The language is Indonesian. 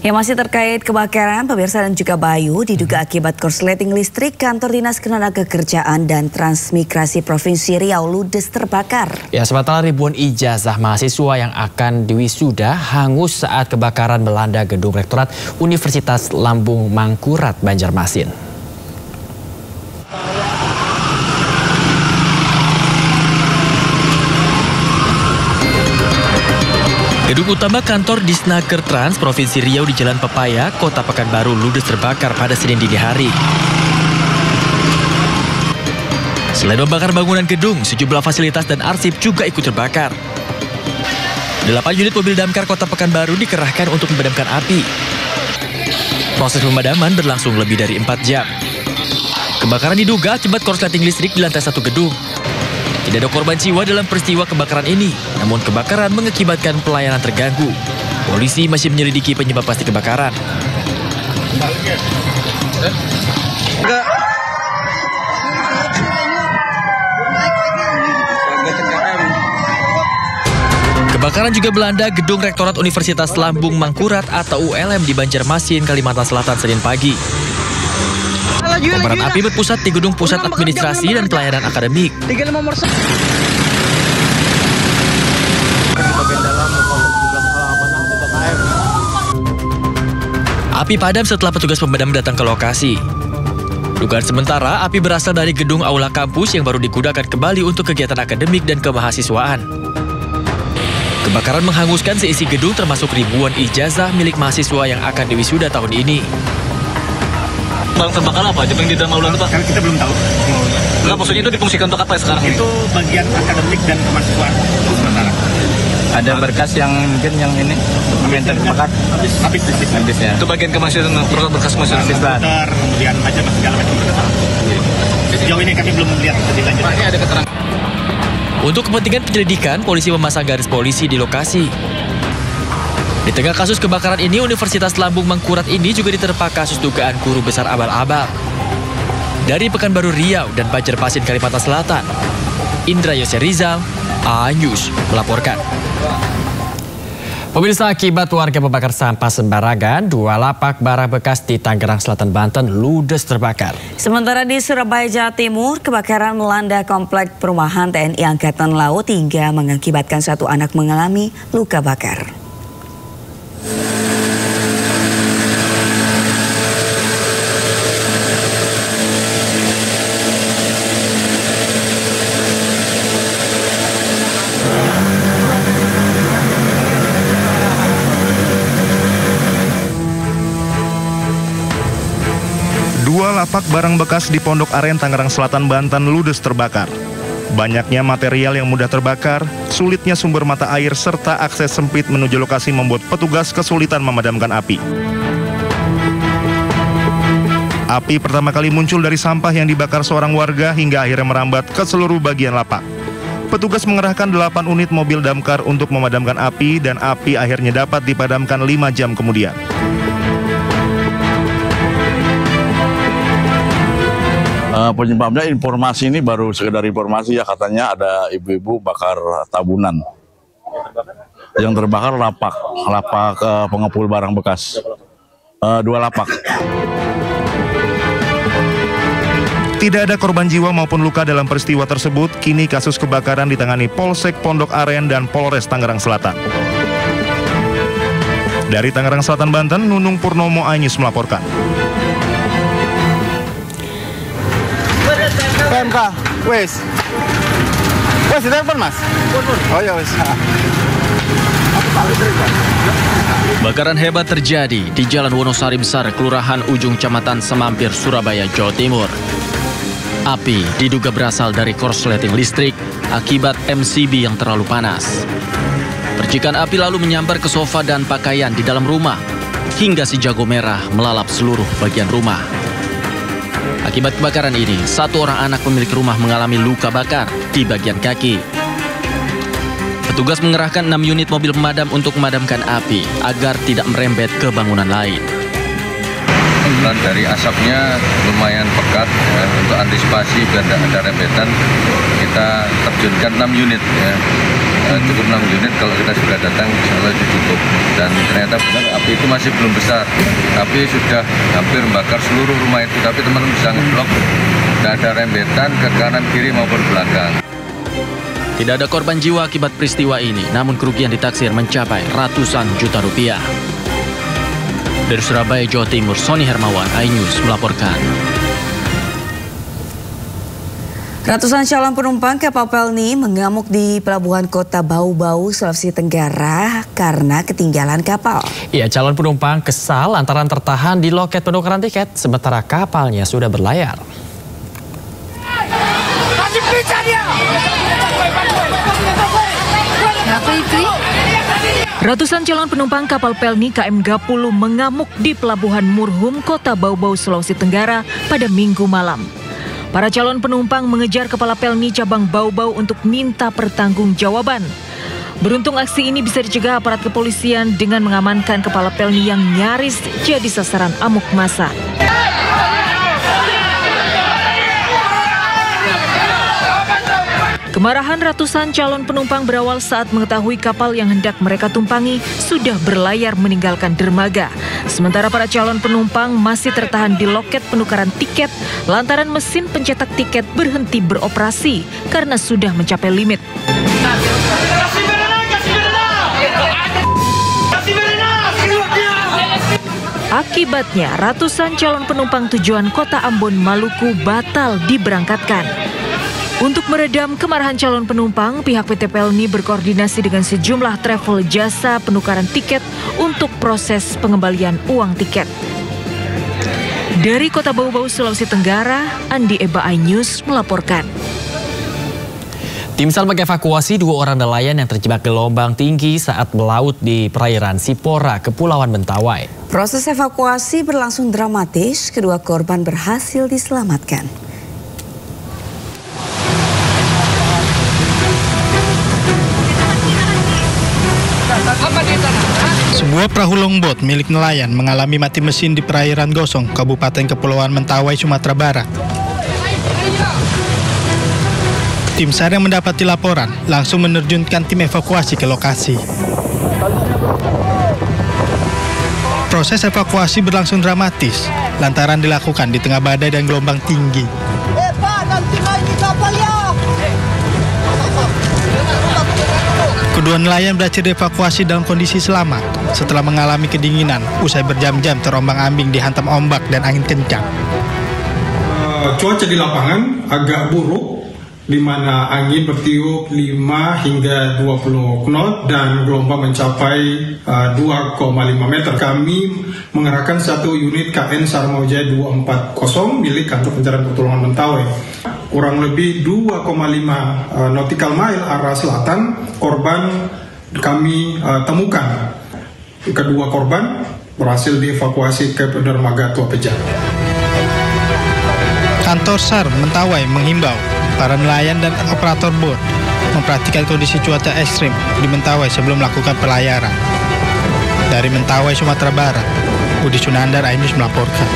Yang masih terkait kebakaran, pemirsa dan juga Bayu, diduga akibat korsleting listrik, kantor Dinas Ketenagakerjaan dan Transmigrasi Provinsi Riau ludes terbakar. Ya, sementara ribuan ijazah mahasiswa yang akan diwisuda hangus saat kebakaran melanda gedung Rektorat Universitas Lambung Mangkurat, Banjarmasin. Gedung utama kantor Disnaker Trans Provinsi Riau di Jalan Pepaya, Kota Pekanbaru ludes terbakar pada Senin dini hari. Selain membakar bangunan gedung, sejumlah fasilitas dan arsip juga ikut terbakar. 8 unit mobil damkar Kota Pekanbaru dikerahkan untuk memadamkan api. Proses pemadaman berlangsung lebih dari 4 jam. Kebakaran diduga akibat korsleting listrik di lantai 1 gedung. Tidak ada korban jiwa dalam peristiwa kebakaran ini, namun kebakaran mengakibatkan pelayanan terganggu. Polisi masih menyelidiki penyebab pasti kebakaran. Kebakaran juga melanda gedung Rektorat Universitas Lambung Mangkurat atau ULM di Banjarmasin, Kalimantan Selatan Senin pagi. Kobaran api berpusat di gedung pusat administrasi dan pelayanan akademik. Api padam setelah petugas pemadam datang ke lokasi. Dugaan sementara, api berasal dari gedung aula kampus yang baru digunakan kembali untuk kegiatan akademik dan kemahasiswaan. Kebakaran menghanguskan seisi gedung termasuk ribuan ijazah milik mahasiswa yang akan diwisuda tahun ini. Bang, terbakar apa aja yang di dalam aula itu, Pak? Karena kita belum tahu. Nah, maksudnya itu difungsikan untuk apa ya sekarang? Itu bagian akademik dan kemahasiswaan sementara. Ada berkas yang mungkin yang ini yang terbakar habis ya. Itu bagian kemahasiswaan, berkas mahasiswa. Kemudian macam segala macam berkas. Sejauh ini kami belum melihat lebih lanjut. Ini ada keterangan. Untuk kepentingan penyelidikan, polisi memasang garis polisi di lokasi. Di tengah kasus kebakaran ini, Universitas Lambung Mangkurat ini juga diterpa kasus dugaan guru besar abal-abal. Dari Pekanbaru Riau dan Banjarmasin, Kalimantan Selatan, Indra Yoserizal, A-News melaporkan. Pemirsa, akibat warga membakar sampah sembarangan, 2 lapak barang bekas di Tangerang Selatan, Banten ludes terbakar. Sementara di Surabaya, Jawa Timur, kebakaran melanda komplek perumahan TNI Angkatan Laut hingga mengakibatkan 1 anak mengalami luka bakar. Dua lapak barang bekas di Pondok Aren, Tangerang Selatan, Banten ludes terbakar. Banyaknya material yang mudah terbakar, sulitnya sumber mata air, serta akses sempit menuju lokasi membuat petugas kesulitan memadamkan api. Api pertama kali muncul dari sampah yang dibakar seorang warga hingga akhirnya merambat ke seluruh bagian lapak. Petugas mengerahkan 8 unit mobil damkar untuk memadamkan api dan api akhirnya dapat dipadamkan 5 jam kemudian. Penyebabnya informasi ini baru sekedar informasi ya, katanya ada ibu-ibu bakar tabunan. Yang terbakar lapak pengepul barang bekas. 2 lapak. Tidak ada korban jiwa maupun luka dalam peristiwa tersebut. Kini kasus kebakaran ditangani Polsek Pondok Aren dan Polres Tangerang Selatan. Dari Tangerang Selatan, Banten, Nunung Purnomo, A-News melaporkan. PMK, wes ditelepon mas? Oh ya wes. Bakaran hebat terjadi di Jalan Wonosari Besar, Kelurahan Ujung, Kecamatan Semampir, Surabaya, Jawa Timur. Api diduga berasal dari korsleting listrik akibat MCB yang terlalu panas. Percikan api lalu menyambar ke sofa dan pakaian di dalam rumah, hingga si jago merah melalap seluruh bagian rumah. Akibat kebakaran ini, 1 orang anak pemilik rumah mengalami luka bakar di bagian kaki. Petugas mengerahkan 6 unit mobil pemadam untuk memadamkan api agar tidak merembet ke bangunan lain. Kebetulan dari asapnya lumayan pekat ya. Untuk antisipasi biar tidak ada rembetan, kita terjunkan 6 unit ya. Cukup 6 unit, kalau kita sudah datang insya Allah itu cukup. Dan ternyata benar api itu masih belum besar, tapi sudah hampir membakar seluruh rumah itu. Tapi teman-teman bisa ngeblok, tidak ada rembetan ke kanan kiri maupun belakang. Tidak ada korban jiwa akibat peristiwa ini, namun kerugian ditaksir mencapai ratusan juta rupiah. Dari Surabaya, Jawa Timur, Sony Hermawan, iNews melaporkan. Ratusan calon penumpang kapal Pelni mengamuk di Pelabuhan Kota Bau-Bau, Sulawesi Tenggara karena ketinggalan kapal. Iya, calon penumpang kesal lantaran tertahan di loket penukaran tiket sementara kapalnya sudah berlayar. Ratusan calon penumpang kapal Pelni KM Gapulu mengamuk di Pelabuhan Murhum, Kota Bau-Bau, Sulawesi Tenggara pada Minggu malam. Para calon penumpang mengejar Kepala Pelni cabang Bau-Bau untuk minta pertanggungjawaban. Beruntung aksi ini bisa dicegah aparat kepolisian dengan mengamankan Kepala Pelni yang nyaris jadi sasaran amuk massa. Kemarahan ratusan calon penumpang berawal saat mengetahui kapal yang hendak mereka tumpangi sudah berlayar meninggalkan dermaga. Sementara para calon penumpang masih tertahan di loket penukaran tiket lantaran mesin pencetak tiket berhenti beroperasi karena sudah mencapai limit. Akibatnya, ratusan calon penumpang tujuan Kota Ambon, Maluku batal diberangkatkan. Untuk meredam kemarahan calon penumpang, pihak PT Pelni berkoordinasi dengan sejumlah travel jasa penukaran tiket untuk proses pengembalian uang tiket. Dari Kota Bau-Bau, Sulawesi Tenggara, Andi Eba, iNews melaporkan. Tim SAR mengevakuasi 2 orang nelayan yang terjebak gelombang tinggi saat melaut di perairan Sipora, Kepulauan Mentawai. Proses evakuasi berlangsung dramatis, kedua korban berhasil diselamatkan. Sebuah perahu longboat milik nelayan mengalami mati mesin di perairan Gosong, Kabupaten Kepulauan Mentawai, Sumatera Barat. Tim SAR yang mendapati laporan langsung menerjunkan tim evakuasi ke lokasi. Proses evakuasi berlangsung dramatis lantaran dilakukan di tengah badai dan gelombang tinggi. Kedua nelayan berhasil dievakuasi dalam kondisi selamat setelah mengalami kedinginan usai berjam-jam terombang-ambing dihantam ombak dan angin kencang. Cuaca di lapangan agak buruk, di mana angin bertiup 5 hingga 20 knot dan gelombang mencapai 2,5 meter. Kami mengerahkan 1 unit KN Sarmawijaya 240 milik Kantor Pencarian Pertolongan Mentawai. Kurang lebih 2,5 nautical mile arah selatan, korban kami temukan. Kedua korban berhasil dievakuasi ke dermaga Tua Pejat. Kantor SAR Mentawai menghimbau para nelayan dan operator bot memperhatikan kondisi cuaca ekstrim di Mentawai sebelum melakukan pelayaran. Dari Mentawai, Sumatera Barat, Budi Sunandar, iNews melaporkan.